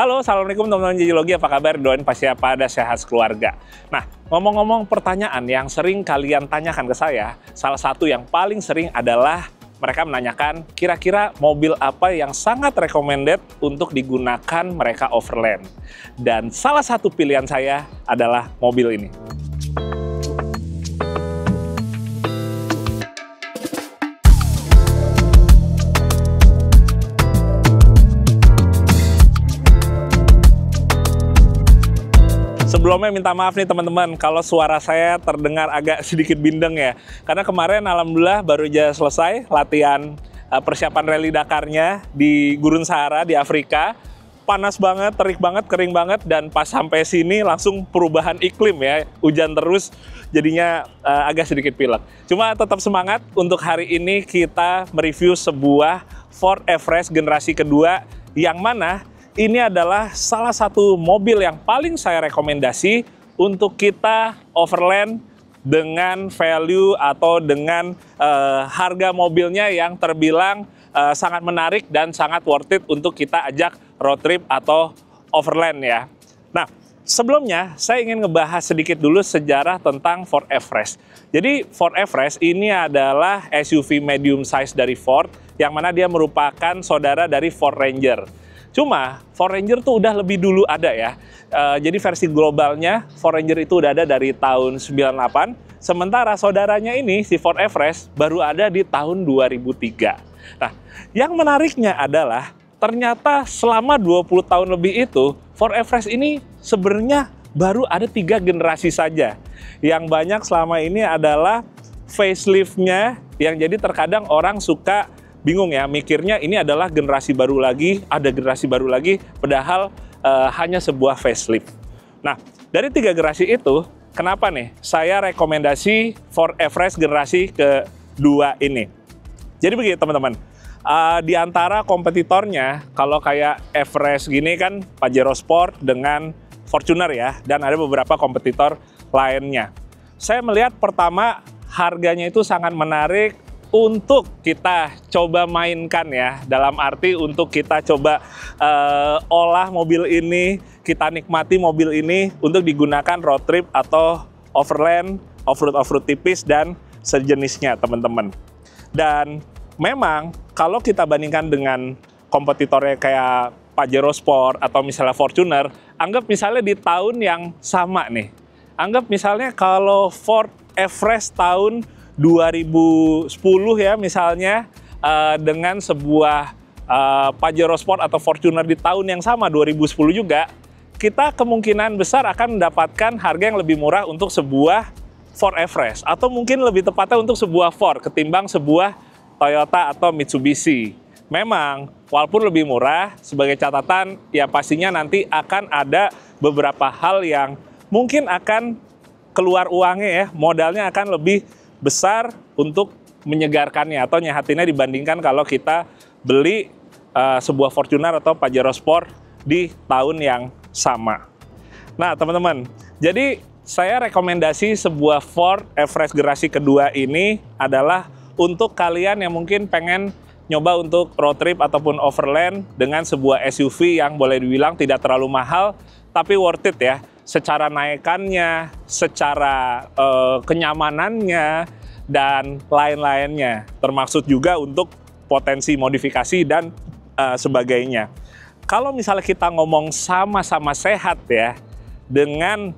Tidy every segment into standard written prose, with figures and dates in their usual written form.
Halo, Assalamualaikum teman-teman Jajilogi, apa kabar? Doain pasti pada sehat keluarga. Nah, ngomong-ngomong pertanyaan yang sering kalian tanyakan ke saya, salah satu yang paling sering adalah mereka menanyakan kira-kira mobil apa yang sangat recommended untuk digunakan mereka overland. Dan salah satu pilihan saya adalah mobil ini. Sebelumnya minta maaf nih teman-teman kalau suara saya terdengar agak sedikit bindeng ya. Karena kemarin alhamdulillah baru aja selesai latihan persiapan Rally Dakarnya di Gurun Sahara di Afrika. Panas banget, terik banget, kering banget, dan pas sampai sini langsung perubahan iklim ya. Hujan terus, jadinya agak sedikit pilek. Cuma tetap semangat, untuk hari ini kita mereview sebuah Ford Everest generasi kedua yang mana ini adalah salah satu mobil yang paling saya rekomendasi untuk kita overland dengan value atau dengan harga mobilnya yang terbilang sangat menarik dan sangat worth it untuk kita ajak road trip atau overland ya. Nah, sebelumnya saya ingin ngebahas sedikit dulu sejarah tentang Ford Everest. Jadi Ford Everest ini adalah SUV medium size dari Ford yang mana dia merupakan saudara dari Ford Ranger. Cuma Ford Ranger tuh udah lebih dulu ada ya. Jadi versi globalnya Ford Ranger itu udah ada dari tahun 98. Sementara saudaranya ini si Ford Everest baru ada di tahun 2003. Nah, yang menariknya adalah ternyata selama 20 tahun lebih itu Ford Everest ini sebenarnya baru ada 3 generasi saja. Yang banyak selama ini adalah facelift-nya yang jadi terkadang orang suka bingung ya, mikirnya ini adalah generasi baru lagi, ada generasi baru lagi, padahal hanya sebuah facelift. Nah, dari 3 generasi itu, kenapa nih saya rekomendasi Ford Everest generasi kedua ini? Jadi begini teman-teman, di antara kompetitornya, kalau kayak Everest gini kan Pajero Sport dengan Fortuner ya, dan ada beberapa kompetitor lainnya. Saya melihat pertama, harganya itu sangat menarik untuk kita coba mainkan ya, dalam arti untuk kita coba olah mobil ini, kita nikmati mobil ini untuk digunakan road trip atau overland, off-road tipis dan sejenisnya teman-teman. Dan memang kalau kita bandingkan dengan kompetitornya kayak Pajero Sport atau misalnya Fortuner, anggap misalnya di tahun yang sama nih, anggap misalnya kalau Ford Everest tahun 2010 ya misalnya dengan sebuah Pajero Sport atau Fortuner di tahun yang sama 2010 juga, kita kemungkinan besar akan mendapatkan harga yang lebih murah untuk sebuah Ford Everest, atau mungkin lebih tepatnya untuk sebuah Ford ketimbang sebuah Toyota atau Mitsubishi. Memang walaupun lebih murah, sebagai catatan ya pastinya nanti akan ada beberapa hal yang mungkin akan keluar uangnya ya, modalnya akan lebih besar untuk menyegarkannya atau nyehatinnya dibandingkan kalau kita beli sebuah Fortuner atau Pajero Sport di tahun yang sama. Nah teman-teman, jadi saya rekomendasi sebuah Ford Everest generasi kedua ini adalah untuk kalian yang mungkin pengen nyoba untuk road trip ataupun overland dengan sebuah SUV yang boleh dibilang tidak terlalu mahal tapi worth it ya. Secara naikannya, secara kenyamanannya, dan lain-lainnya. Termasuk juga untuk potensi modifikasi dan sebagainya. Kalau misalnya kita ngomong sama-sama sehat ya, dengan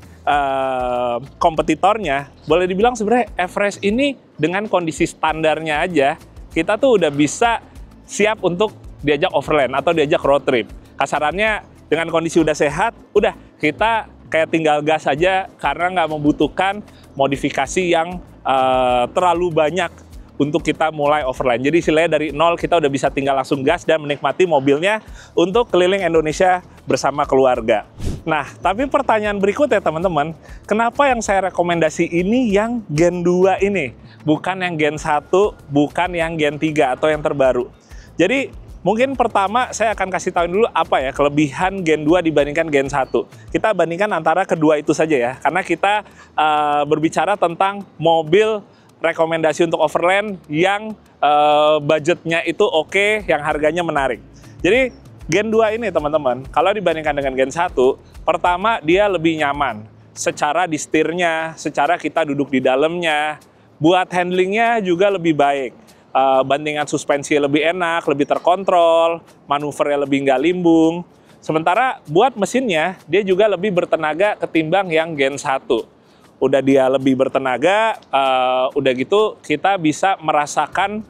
kompetitornya, boleh dibilang sebenarnya Everest ini dengan kondisi standarnya aja, kita tuh udah bisa siap untuk diajak overland atau diajak road trip. Kasarannya dengan kondisi udah sehat, udah kita kayak tinggal gas aja karena nggak membutuhkan modifikasi yang terlalu banyak untuk kita mulai overland. Jadi istilahnya dari nol kita udah bisa tinggal langsung gas dan menikmati mobilnya untuk keliling Indonesia bersama keluarga. Nah, tapi pertanyaan berikutnya teman-teman, kenapa yang saya rekomendasi ini yang Gen 2 ini? Bukan yang Gen 1, bukan yang Gen 3 atau yang terbaru. Jadi mungkin pertama saya akan kasih tahu dulu apa ya kelebihan Gen 2 dibandingkan Gen 1. Kita bandingkan antara kedua itu saja ya, karena kita berbicara tentang mobil rekomendasi untuk overland yang budgetnya itu oke, yang harganya menarik. Jadi Gen 2 ini teman-teman, kalau dibandingkan dengan Gen 1, pertama dia lebih nyaman. Secara di setirnya, secara kita duduk di dalamnya, buat handlingnya juga lebih baik. Bandingan suspensi lebih enak, lebih terkontrol, manuvernya lebih nggak limbung. Sementara buat mesinnya, dia juga lebih bertenaga ketimbang yang Gen 1. Udah dia lebih bertenaga, udah gitu kita bisa merasakan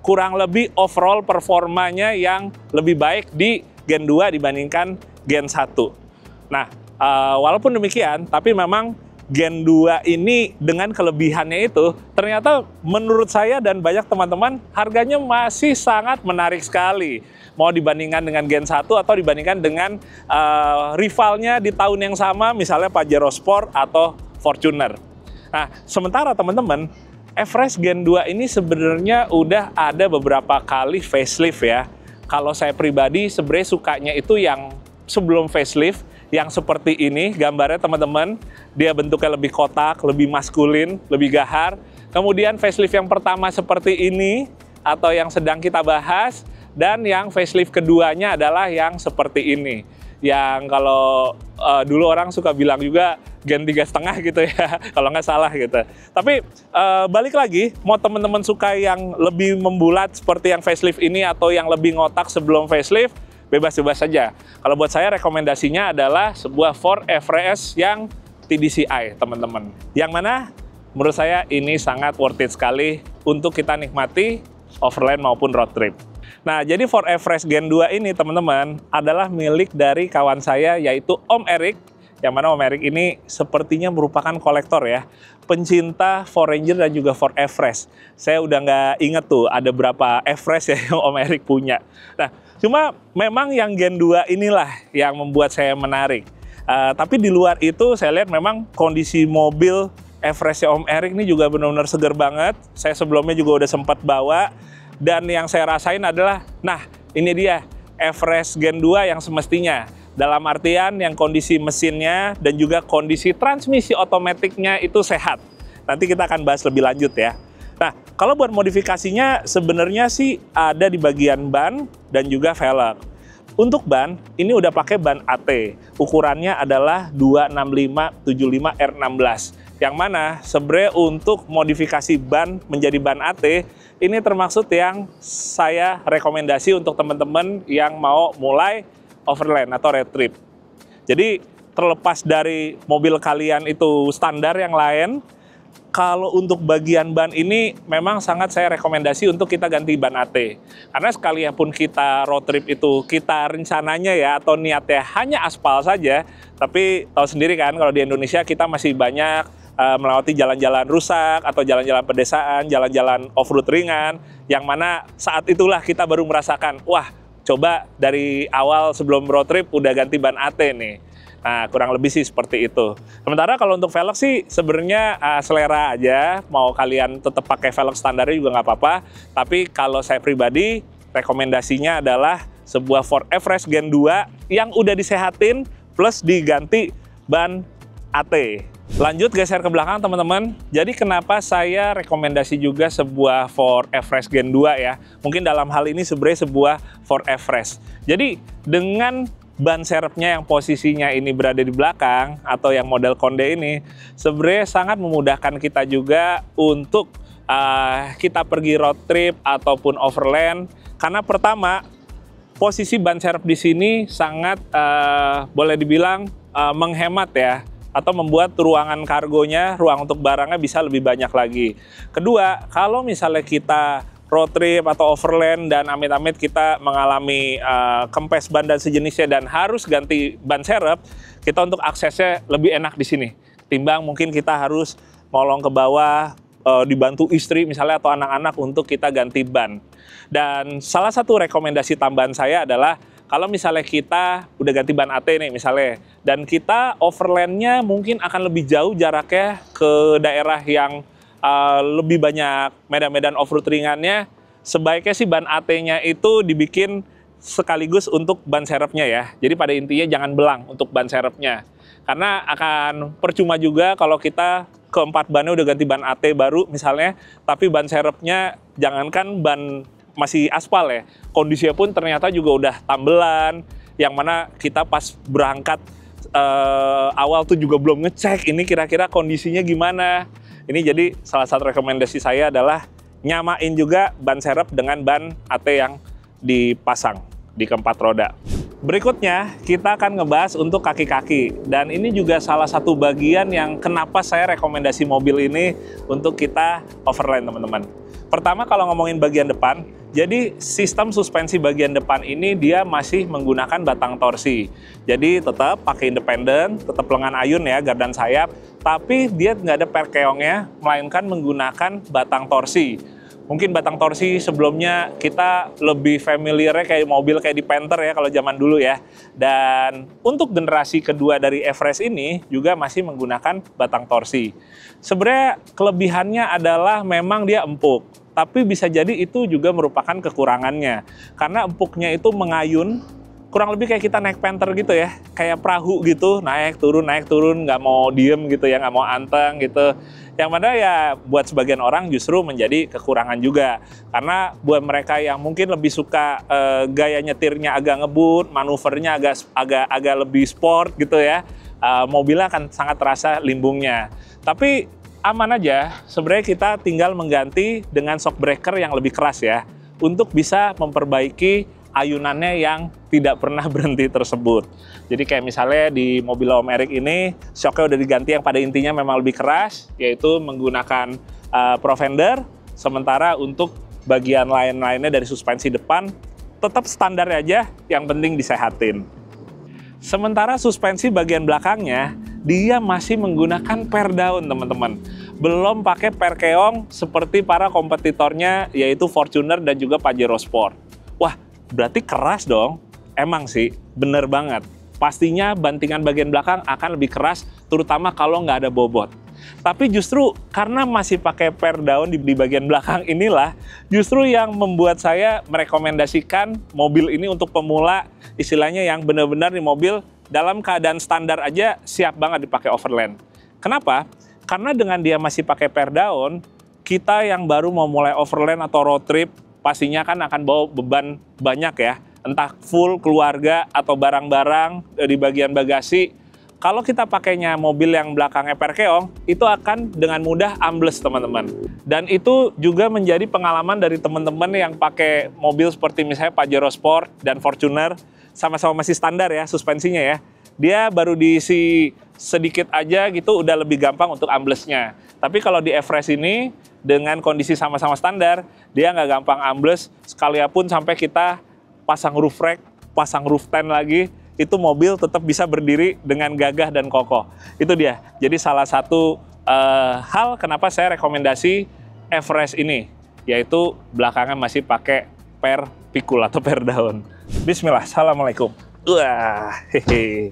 kurang lebih overall performanya yang lebih baik di Gen 2 dibandingkan Gen 1. Nah, walaupun demikian, tapi memang Gen 2 ini dengan kelebihannya itu, ternyata menurut saya dan banyak teman-teman, harganya masih sangat menarik sekali. Mau dibandingkan dengan Gen 1 atau dibandingkan dengan rivalnya di tahun yang sama, misalnya Pajero Sport atau Fortuner. Nah, sementara teman-teman, Everest Gen 2 ini sebenarnya udah ada beberapa kali facelift ya. Kalau saya pribadi sebenarnya sukanya itu yang sebelum facelift, yang seperti ini gambarnya teman-teman, dia bentuknya lebih kotak, lebih maskulin, lebih gahar. Kemudian facelift yang pertama seperti ini atau yang sedang kita bahas, dan yang facelift keduanya adalah yang seperti ini. Yang kalau dulu orang suka bilang juga Gen 3,5 gitu ya, kalau nggak salah gitu. Tapi balik lagi, mau teman-teman suka yang lebih membulat seperti yang facelift ini atau yang lebih ngotak sebelum facelift, bebas-bebas saja. Kalau buat saya rekomendasinya adalah sebuah Ford Everest yang TDCi, teman-teman. Yang mana menurut saya ini sangat worth it sekali untuk kita nikmati overland maupun road trip. Nah, jadi Ford Everest Gen 2 ini, teman-teman, adalah milik dari kawan saya, yaitu Om Erik. Yang mana Om Erik ini sepertinya merupakan kolektor ya, pencinta Ford Ranger dan juga Ford Everest. Saya udah nggak inget tuh ada berapa Everest ya yang Om Erik punya. Nah, cuma memang yang Gen 2 inilah yang membuat saya menarik. Tapi di luar itu saya lihat memang kondisi mobil Everestnya Om Erik ini juga benar-benar seger banget. Saya sebelumnya juga udah sempat bawa. Dan yang saya rasain adalah, nah ini dia Everest Gen 2 yang semestinya. Dalam artian yang kondisi mesinnya dan juga kondisi transmisi otomatiknya itu sehat. Nanti kita akan bahas lebih lanjut ya. Nah, kalau buat modifikasinya sebenarnya sih ada di bagian ban dan juga velg. Untuk ban, ini udah pakai ban AT. Ukurannya adalah 265/75 R16. Yang mana sebenarnya untuk modifikasi ban menjadi ban AT, ini termaksud yang saya rekomendasi untuk teman-teman yang mau mulai overland atau road trip. Jadi terlepas dari mobil kalian itu standar yang lain, kalau untuk bagian ban ini memang sangat saya rekomendasi untuk kita ganti ban AT. Karena sekaliapun kita road trip itu kita rencananya ya atau niatnya hanya aspal saja, tapi tahu sendiri kan kalau di Indonesia kita masih banyak melewati jalan-jalan rusak atau jalan-jalan pedesaan, jalan-jalan off-road ringan, yang mana saat itulah kita baru merasakan, wah coba dari awal sebelum road trip udah ganti ban AT nih. Nah, kurang lebih sih seperti itu. Sementara kalau untuk velg sih sebenarnya selera aja, mau kalian tetap pakai velg standarnya juga nggak apa-apa. Tapi kalau saya pribadi, rekomendasinya adalah sebuah Ford Everest Gen 2 yang udah disehatin plus diganti ban AT. Lanjut geser ke belakang teman-teman. Jadi kenapa saya rekomendasi juga sebuah Ford Everest Gen 2 ya. Mungkin dalam hal ini sebenarnya sebuah Ford Everest. Jadi dengan ban serepnya yang posisinya ini berada di belakang atau yang model konde ini sebenarnya sangat memudahkan kita juga untuk kita pergi road trip ataupun overland. Karena pertama, posisi ban serep di sini sangat boleh dibilang menghemat ya, atau membuat ruangan kargonya, ruang untuk barangnya bisa lebih banyak lagi. Kedua, kalau misalnya kita road trip atau overland dan amit-amit kita mengalami kempes ban dan sejenisnya dan harus ganti ban serep, kita untuk aksesnya lebih enak di sini. Timbang mungkin kita harus ngolong ke bawah, dibantu istri misalnya atau anak-anak untuk kita ganti ban. Dan salah satu rekomendasi tambahan saya adalah kalau misalnya kita udah ganti ban AT nih misalnya, dan kita overlandnya mungkin akan lebih jauh jaraknya ke daerah yang lebih banyak medan-medan off-road ringannya, sebaiknya sih ban AT-nya itu dibikin sekaligus untuk ban serepnya ya. Jadi pada intinya jangan belang untuk ban serepnya. Karena akan percuma juga kalau kita keempat bannya udah ganti ban AT baru misalnya, tapi ban serepnya jangankan ban masih aspal ya, kondisinya pun ternyata juga udah tambelan, yang mana kita pas berangkat awal tuh juga belum ngecek ini kira-kira kondisinya gimana. Ini jadi salah satu rekomendasi saya adalah nyamain juga ban serep dengan ban AT yang dipasang di keempat roda. Berikutnya, kita akan ngebahas untuk kaki-kaki. Dan ini juga salah satu bagian yang kenapa saya rekomendasi mobil ini untuk kita overland, teman-teman. Pertama, kalau ngomongin bagian depan, jadi sistem suspensi bagian depan ini dia masih menggunakan batang torsi. Jadi tetap pakai independen, tetap lengan ayun ya, gardan sayap, tapi dia nggak ada perkeongnya, melainkan menggunakan batang torsi. Mungkin batang torsi sebelumnya kita lebih familiar kayak mobil kayak di Panther ya kalau zaman dulu ya. Dan untuk generasi kedua dari Everest ini juga masih menggunakan batang torsi. Sebenarnya kelebihannya adalah memang dia empuk. Tapi bisa jadi itu juga merupakan kekurangannya. Karena empuknya itu mengayun, kurang lebih kayak kita naik Panther gitu ya. Kayak perahu gitu, naik turun, nggak mau diem gitu ya, nggak mau anteng gitu. Yang mana ya buat sebagian orang justru menjadi kekurangan juga. Karena buat mereka yang mungkin lebih suka gaya nyetirnya agak ngebut, manuvernya agak lebih sport gitu ya, mobilnya akan sangat terasa limbungnya. Tapi aman aja, sebenarnya kita tinggal mengganti dengan shock breaker yang lebih keras ya, untuk bisa memperbaiki ayunannya yang tidak pernah berhenti tersebut. Jadi kayak misalnya di mobil Om Erik ini, shocknya udah diganti yang pada intinya memang lebih keras, yaitu menggunakan Provender, sementara untuk bagian lain-lainnya dari suspensi depan, tetap standar aja, yang penting disehatin. Sementara suspensi bagian belakangnya, dia masih menggunakan per daun, teman-teman. Belum pakai per keong seperti para kompetitornya, yaitu Fortuner dan juga Pajero Sport. Wah, berarti keras dong. Emang sih, bener banget. Pastinya bantingan bagian belakang akan lebih keras, terutama kalau nggak ada bobot. Tapi justru karena masih pakai per daun di bagian belakang inilah, justru yang membuat saya merekomendasikan mobil ini untuk pemula, istilahnya yang benar-benar di mobil dalam keadaan standar aja siap banget dipakai overland. Kenapa? Karena dengan dia masih pakai per daun, kita yang baru mau mulai overland atau road trip, pastinya kan akan bawa beban banyak ya, entah full keluarga atau barang-barang di bagian bagasi. Kalau kita pakainya mobil yang belakangnya per keong, itu akan dengan mudah ambles, teman-teman. Dan itu juga menjadi pengalaman dari teman-teman yang pakai mobil seperti misalnya Pajero Sport dan Fortuner, sama-sama masih standar ya suspensinya ya. Dia baru diisi sedikit aja gitu udah lebih gampang untuk amblesnya. Tapi kalau di Everest ini dengan kondisi sama-sama standar, dia nggak gampang ambles, sekalipun sampai kita pasang roof rack, pasang roof tent lagi, itu mobil tetap bisa berdiri dengan gagah dan kokoh. Itu dia. Jadi salah satu hal kenapa saya rekomendasi Everest ini, yaitu belakangnya masih pakai per pikul atau per daun. Bismillah, assalamualaikum. Wah, hehe.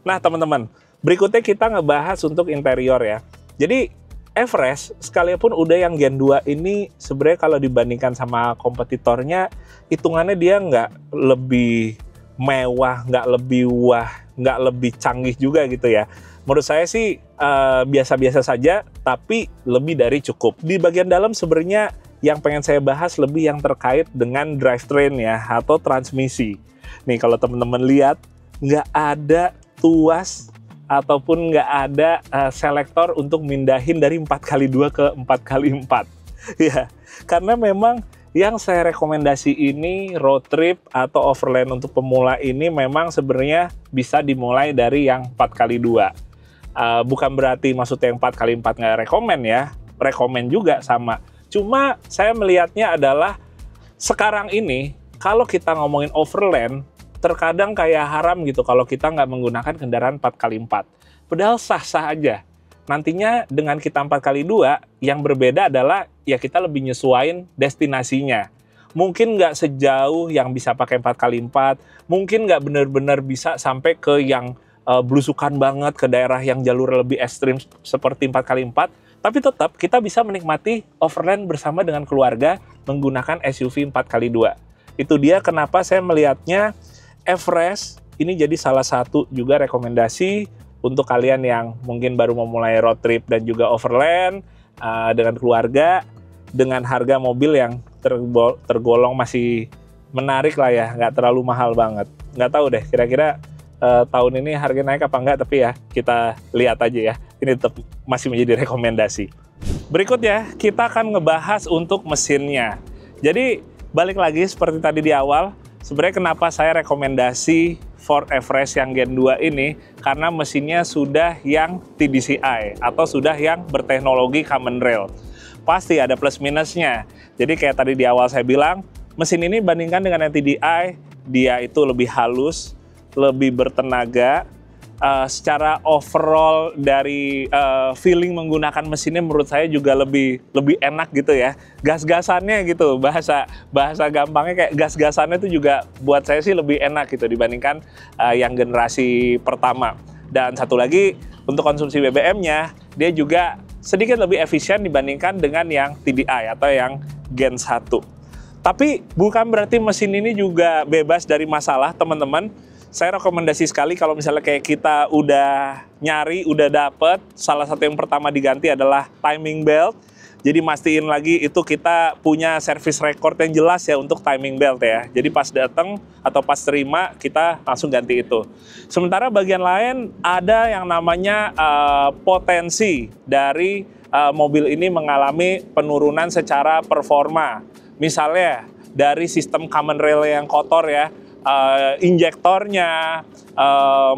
Nah teman-teman, berikutnya kita ngebahas untuk interior ya. Jadi Everest, sekalipun udah yang Gen 2 ini sebenarnya kalau dibandingkan sama kompetitornya, hitungannya dia nggak lebih mewah, nggak lebih wah, nggak lebih canggih juga gitu ya. Menurut saya sih biasa-biasa saja, tapi lebih dari cukup. Di bagian dalam sebenarnya yang pengen saya bahas lebih yang terkait dengan drivetrain ya, atau transmisi. Nih kalau teman-teman lihat, nggak ada tuas ataupun nggak ada selektor untuk mindahin dari 4x2 ke 4x4. Ya, karena memang yang saya rekomendasi ini road trip atau overland untuk pemula ini memang sebenarnya bisa dimulai dari yang 4x2. Bukan berarti maksudnya yang 4x4 nggak rekomen ya, rekomen juga sama. Cuma saya melihatnya adalah sekarang ini kalau kita ngomongin overland, terkadang kayak haram gitu kalau kita nggak menggunakan kendaraan 4x4. Padahal sah-sah aja. Nantinya dengan kita 4x2, yang berbeda adalah ya kita lebih nyesuaiin destinasinya. Mungkin nggak sejauh yang bisa pakai 4x4, mungkin nggak benar-benar bisa sampai ke yang belusukan banget ke daerah yang jalur lebih ekstrim seperti 4x4, tapi tetap kita bisa menikmati overland bersama dengan keluarga menggunakan SUV 4x2. Itu dia kenapa saya melihatnya Everest ini jadi salah satu juga rekomendasi untuk kalian yang mungkin baru memulai road trip dan juga overland dengan keluarga. dengan harga mobil yang tergolong masih menarik lah ya, nggak terlalu mahal banget. Nggak tahu deh, kira-kira tahun ini harga naik apa enggak, tapi ya kita lihat aja ya. Ini tetap masih menjadi rekomendasi. Berikutnya, kita akan ngebahas untuk mesinnya. Jadi, balik lagi seperti tadi di awal, sebenarnya kenapa saya rekomendasi Ford Everest yang Gen 2 ini, karena mesinnya sudah yang TDCi, atau sudah yang berteknologi Common Rail. Pasti ada plus minusnya. Jadi kayak tadi di awal saya bilang, mesin ini bandingkan dengan yang TDI, dia itu lebih halus, lebih bertenaga, secara overall dari feeling menggunakan mesinnya menurut saya juga lebih enak gitu ya. Gas-gasannya gitu, bahasa gampangnya kayak gas-gasannya itu juga buat saya sih lebih enak gitu dibandingkan yang generasi pertama. Dan satu lagi, untuk konsumsi BBM-nya, dia juga sedikit lebih efisien dibandingkan dengan yang TDI atau yang Gen 1. Tapi bukan berarti mesin ini juga bebas dari masalah, teman-teman. Saya rekomendasi sekali kalau misalnya kayak kita udah nyari, udah dapet, salah satu yang pertama diganti adalah timing belt. Jadi mastiin lagi itu kita punya service record yang jelas ya untuk timing belt ya. Jadi pas datang atau pas terima kita langsung ganti itu. Sementara bagian lain ada yang namanya potensi dari mobil ini mengalami penurunan secara performa. Misalnya dari sistem common rail yang kotor ya, injektornya,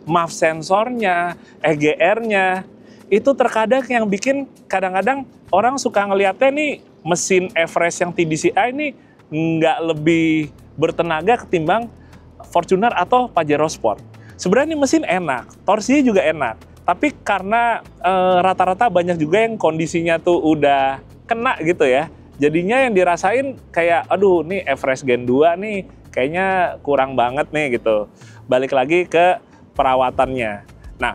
MAF sensornya, EGR-nya, itu terkadang yang bikin kadang-kadang orang suka ngeliatnya nih mesin Everest yang TDCi ini nggak lebih bertenaga ketimbang Fortuner atau Pajero Sport. Sebenarnya ini mesin enak, torsinya juga enak, tapi karena rata-rata banyak juga yang kondisinya tuh udah kena gitu ya, jadinya yang dirasain kayak, aduh nih Everest Gen 2 nih kayaknya kurang banget nih gitu. Balik lagi ke perawatannya. Nah,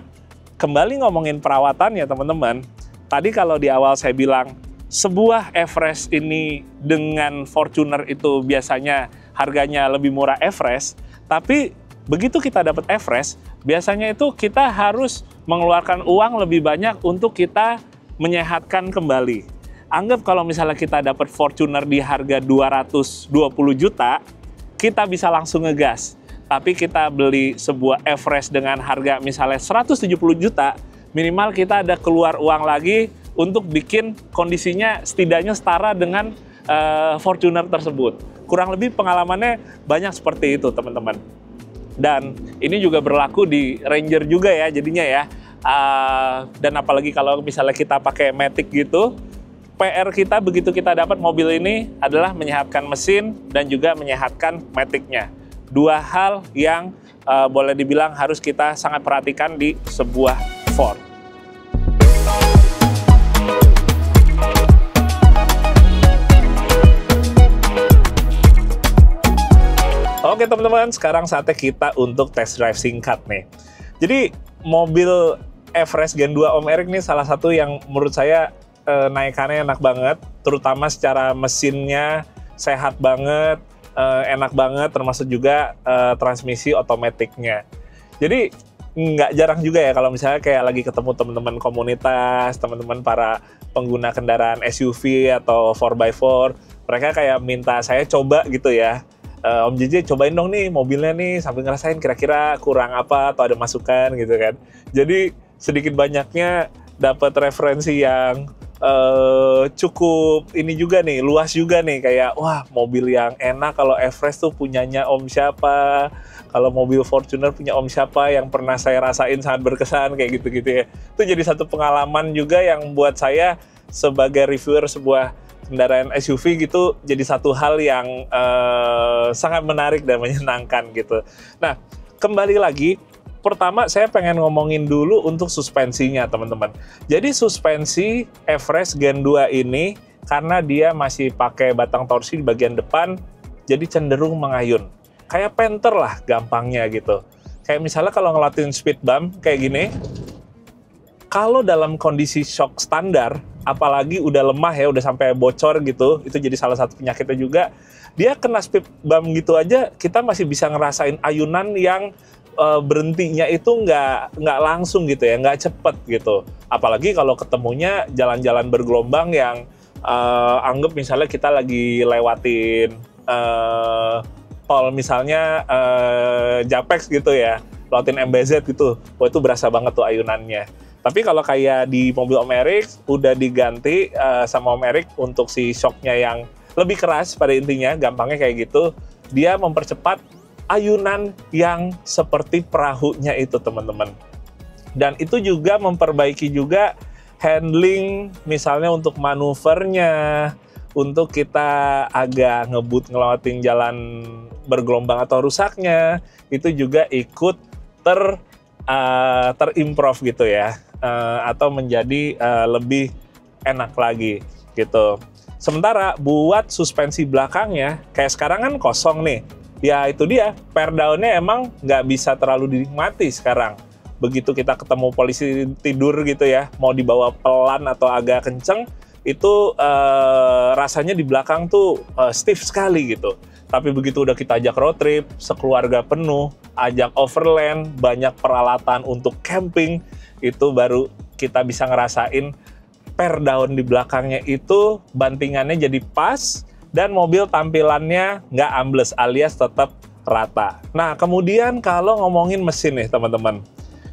kembali ngomongin perawatan ya teman-teman. Tadi kalau di awal saya bilang, sebuah Everest ini dengan Fortuner itu biasanya harganya lebih murah Everest, tapi begitu kita dapat Everest, biasanya itu kita harus mengeluarkan uang lebih banyak untuk kita menyehatkan kembali. Anggap kalau misalnya kita dapat Fortuner di harga 220 juta, kita bisa langsung ngegas. Tapi kita beli sebuah Everest dengan harga misalnya 170 juta, minimal kita ada keluar uang lagi untuk bikin kondisinya setidaknya setara dengan Fortuner tersebut. Kurang lebih pengalamannya banyak seperti itu, teman-teman. Dan ini juga berlaku di Ranger juga ya, jadinya ya. Dan apalagi kalau misalnya kita pakai Matic gitu, PR kita begitu kita dapat mobil ini adalah menyehatkan mesin dan juga menyehatkan Matic-nya. Dua hal yang boleh dibilang harus kita sangat perhatikan di sebuah Ford. Oke teman-teman, sekarang saatnya kita untuk test drive singkat nih. Jadi mobil Everest Gen 2 Om Erik nih salah satu yang menurut saya naikannya enak banget, terutama secara mesinnya sehat banget, enak banget, termasuk juga transmisi otomatiknya. Jadi nggak jarang juga ya kalau misalnya kayak lagi ketemu teman-teman komunitas, teman-teman para pengguna kendaraan SUV atau 4x4, mereka kayak minta saya coba gitu ya. Om JJ cobain dong nih mobilnya nih, sambil ngerasain kira-kira kurang apa atau ada masukan gitu kan. Jadi sedikit banyaknya dapat referensi yang cukup ini juga nih, luas juga nih, kayak wah mobil yang enak kalau Everest tuh punyanya Om siapa, kalau mobil Fortuner punya Om siapa yang pernah saya rasain sangat berkesan kayak gitu-gitu ya. Itu jadi satu pengalaman juga yang buat saya sebagai reviewer sebuah kendaraan SUV gitu jadi satu hal yang sangat menarik dan menyenangkan gitu. Nah, kembali lagi, pertama saya pengen ngomongin dulu untuk suspensinya teman-teman. Jadi suspensi Everest Gen 2 ini karena dia masih pakai batang torsi di bagian depan, jadi cenderung mengayun. Kayak Panther lah gampangnya gitu. Kayak misalnya kalau ngelatin speed bump kayak gini, kalau dalam kondisi shock standar, apalagi udah lemah ya, udah sampai bocor gitu, itu jadi salah satu penyakitnya juga. Dia kena speed bump gitu aja, kita masih bisa ngerasain ayunan yang berhentinya itu nggak langsung gitu ya, nggak cepet gitu. Apalagi kalau ketemunya jalan-jalan bergelombang yang Anggap misalnya kita lagi lewatin tol misalnya Japex gitu ya, lewatin MBZ gitu, wah itu berasa banget tuh ayunannya. Tapi kalau kayak di mobil Om Erik udah diganti sama Om Erik untuk si shocknya yang lebih keras, pada intinya gampangnya kayak gitu, dia mempercepat ayunan yang seperti perahunya itu teman-teman. Dan itu juga memperbaiki juga handling misalnya untuk manuvernya, untuk kita agak ngebut ngelewatin jalan bergelombang atau rusaknya, itu juga ikut terimprove gitu ya, atau menjadi lebih enak lagi gitu. Sementara buat suspensi belakangnya, kayak sekarang kan kosong nih, ya itu dia, pair down-nya emang nggak bisa terlalu dinikmati sekarang. Begitu kita ketemu polisi tidur gitu ya, mau dibawa pelan atau agak kenceng, itu rasanya di belakang tuh stiff sekali gitu. Tapi begitu udah kita ajak road trip, sekeluarga penuh, ajak overland, banyak peralatan untuk camping, itu baru kita bisa ngerasain pair down di belakangnya itu bantingannya jadi pas, dan mobil tampilannya nggak ambles alias tetap rata. Nah kemudian kalau ngomongin mesin nih teman-teman,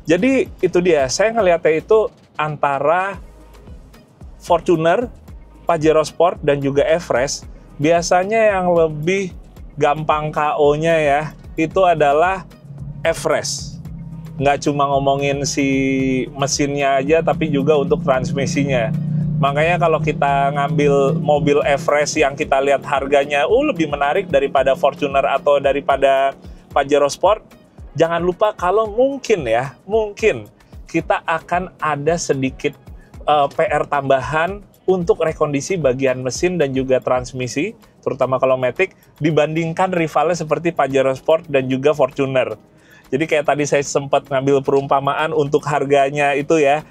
jadi itu dia, saya ngeliatnya itu antara Fortuner, Pajero Sport, dan juga Everest, biasanya yang lebih gampang KO-nya ya, itu adalah Everest. Nggak cuma ngomongin si mesinnya aja, tapi juga untuk transmisinya. Makanya kalau kita ngambil mobil Everest yang kita lihat harganya lebih menarik daripada Fortuner atau daripada Pajero Sport, jangan lupa kalau mungkin kita akan ada sedikit PR tambahan untuk rekondisi bagian mesin dan juga transmisi, terutama kalau Matic, dibandingkan rivalnya seperti Pajero Sport dan juga Fortuner. Jadi kayak tadi saya sempat ngambil perumpamaan untuk harganya itu ya,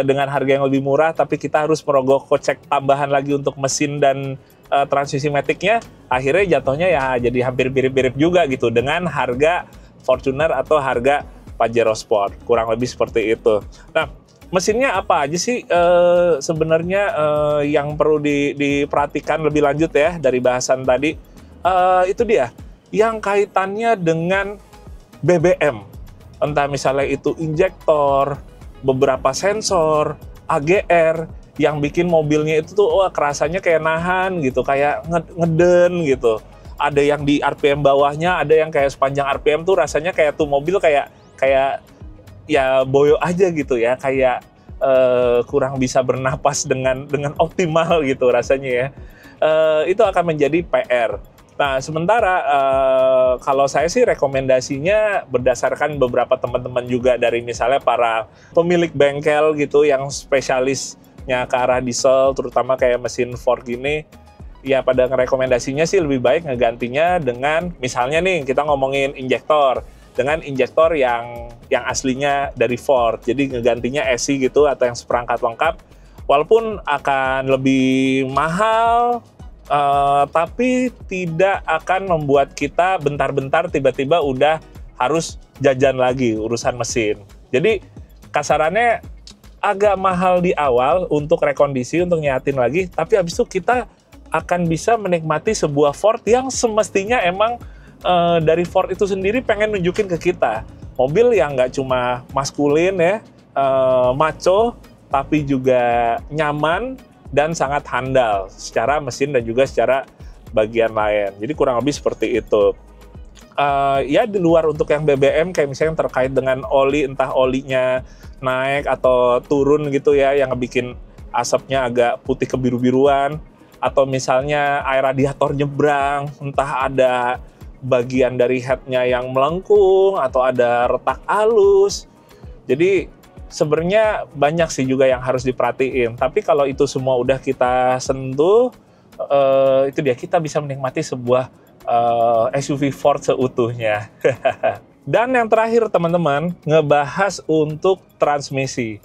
dengan harga yang lebih murah, tapi kita harus merogoh kocek tambahan lagi untuk mesin dan transmisi Matic-nya, akhirnya jatuhnya ya jadi hampir mirip-mirip juga gitu dengan harga Fortuner atau harga Pajero Sport, kurang lebih seperti itu. Nah, mesinnya apa aja sih sebenarnya yang perlu diperhatikan lebih lanjut ya dari bahasan tadi? Itu dia, yang kaitannya dengan BBM. Entah misalnya itu injektor, beberapa sensor, AGR, yang bikin mobilnya itu tuh kerasanya kayak nahan gitu, kayak ngeden gitu. Ada yang di RPM bawahnya, ada yang kayak sepanjang RPM tuh rasanya kayak tuh mobil kayak ya boyo aja gitu ya, kayak kurang bisa bernapas dengan optimal gitu rasanya ya. Itu akan menjadi PR. Nah, sementara kalau saya sih rekomendasinya berdasarkan beberapa teman-teman juga dari misalnya para pemilik bengkel gitu yang spesialisnya ke arah diesel, terutama kayak mesin Ford gini, ya pada rekomendasinya sih lebih baik ngegantinya dengan misalnya nih kita ngomongin injektor, dengan injektor yang aslinya dari Ford. Jadi ngegantinya SI gitu atau yang seperangkat lengkap, walaupun akan lebih mahal, tapi tidak akan membuat kita bentar-bentar tiba-tiba udah harus jajan lagi urusan mesin. Jadi kasarannya agak mahal di awal untuk rekondisi, untuk nyatin lagi, tapi habis itu kita akan bisa menikmati sebuah Ford yang semestinya emang dari Ford itu sendiri pengen nunjukin ke kita. Mobil yang nggak cuma maskulin ya, macho, tapi juga nyaman dan sangat handal secara mesin dan juga secara bagian lain. Jadi kurang lebih seperti itu. Ya di luar untuk yang BBM kayak misalnya yang terkait dengan oli, entah olinya naik atau turun gitu ya, yang bikin asapnya agak putih kebiru-biruan, atau misalnya air radiator nyebrang, entah ada bagian dari headnya yang melengkung atau ada retak halus. Jadi sebenarnya banyak sih juga yang harus diperhatiin. Tapi kalau itu semua udah kita sentuh, itu dia, kita bisa menikmati sebuah SUV Ford seutuhnya. Dan yang terakhir teman-teman, ngebahas untuk transmisi.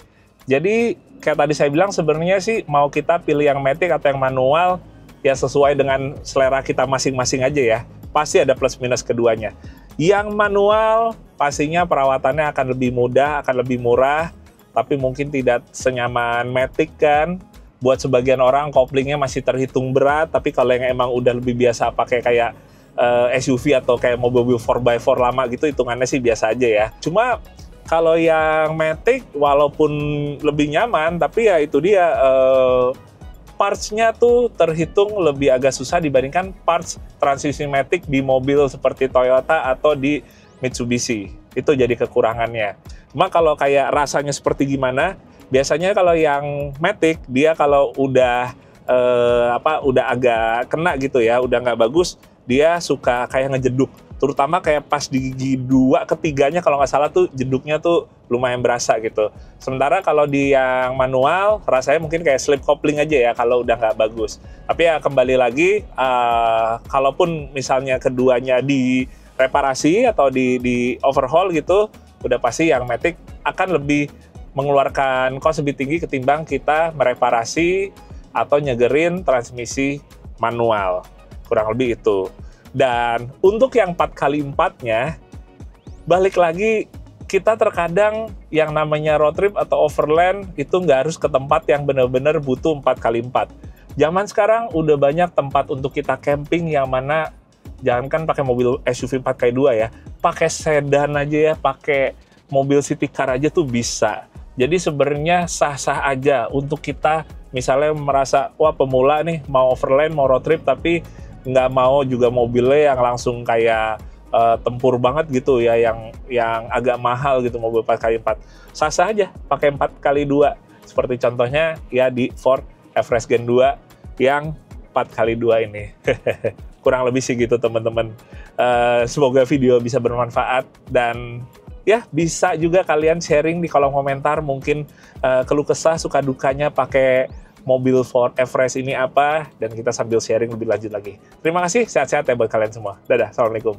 Jadi kayak tadi saya bilang, sebenarnya sih mau kita pilih yang matic atau yang manual, ya sesuai dengan selera kita masing-masing aja ya. Pasti ada plus minus keduanya. Yang manual pastinya perawatannya akan lebih mudah, akan lebih murah, tapi mungkin tidak senyaman matic kan. buat sebagian orang koplingnya masih terhitung berat, tapi kalau yang emang udah lebih biasa pakai kayak SUV atau kayak mobil-mobil 4x4 lama gitu, hitungannya sih biasa aja ya. Cuma kalau yang Matic walaupun lebih nyaman, tapi ya itu dia parts-nya tuh terhitung lebih agak susah dibandingkan parts transmisi Matic di mobil seperti Toyota atau di Mitsubishi. Itu jadi kekurangannya. Cuma kalau kayak rasanya seperti gimana, biasanya kalau yang Matic, dia kalau udah udah agak kena gitu ya, udah nggak bagus, dia suka kayak ngejeduk. Terutama kayak pas di gigi 2 ketiganya kalau nggak salah tuh jeduknya tuh lumayan berasa gitu. Sementara kalau di yang manual rasanya mungkin kayak slip coupling aja ya kalau udah nggak bagus. Tapi ya kembali lagi, kalaupun misalnya keduanya direparasi atau di overhaul gitu, udah pasti yang Matic akan lebih mengeluarkan cost lebih tinggi ketimbang kita mereparasi atau nyegerin transmisi manual. Kurang lebih itu. Dan untuk yang 4x4-nya, balik lagi, kita terkadang yang namanya road trip atau overland itu nggak harus ke tempat yang benar-benar butuh 4x4. Zaman sekarang udah banyak tempat untuk kita camping yang mana jangankan pakai mobil SUV 4x2 ya, pakai sedan aja ya, pakai mobil city car aja tuh bisa. Jadi sebenarnya sah-sah aja untuk kita misalnya merasa, wah pemula nih mau overland, mau road trip, tapi nggak mau juga mobilnya yang langsung kayak tempur banget gitu ya, yang agak mahal gitu mobil 4x4. Sah-sah aja pakai 4x2. Seperti contohnya ya di Ford Everest Gen 2 yang 4x2 ini. Kurang lebih sih gitu teman-teman. Semoga video bisa bermanfaat dan ya bisa juga kalian sharing di kolom komentar mungkin keluh kesah suka dukanya pakai mobil Ford Everest ini apa, dan kita sambil sharing lebih lanjut lagi. Terima kasih, sehat-sehat ya buat kalian semua. Dadah, assalamualaikum.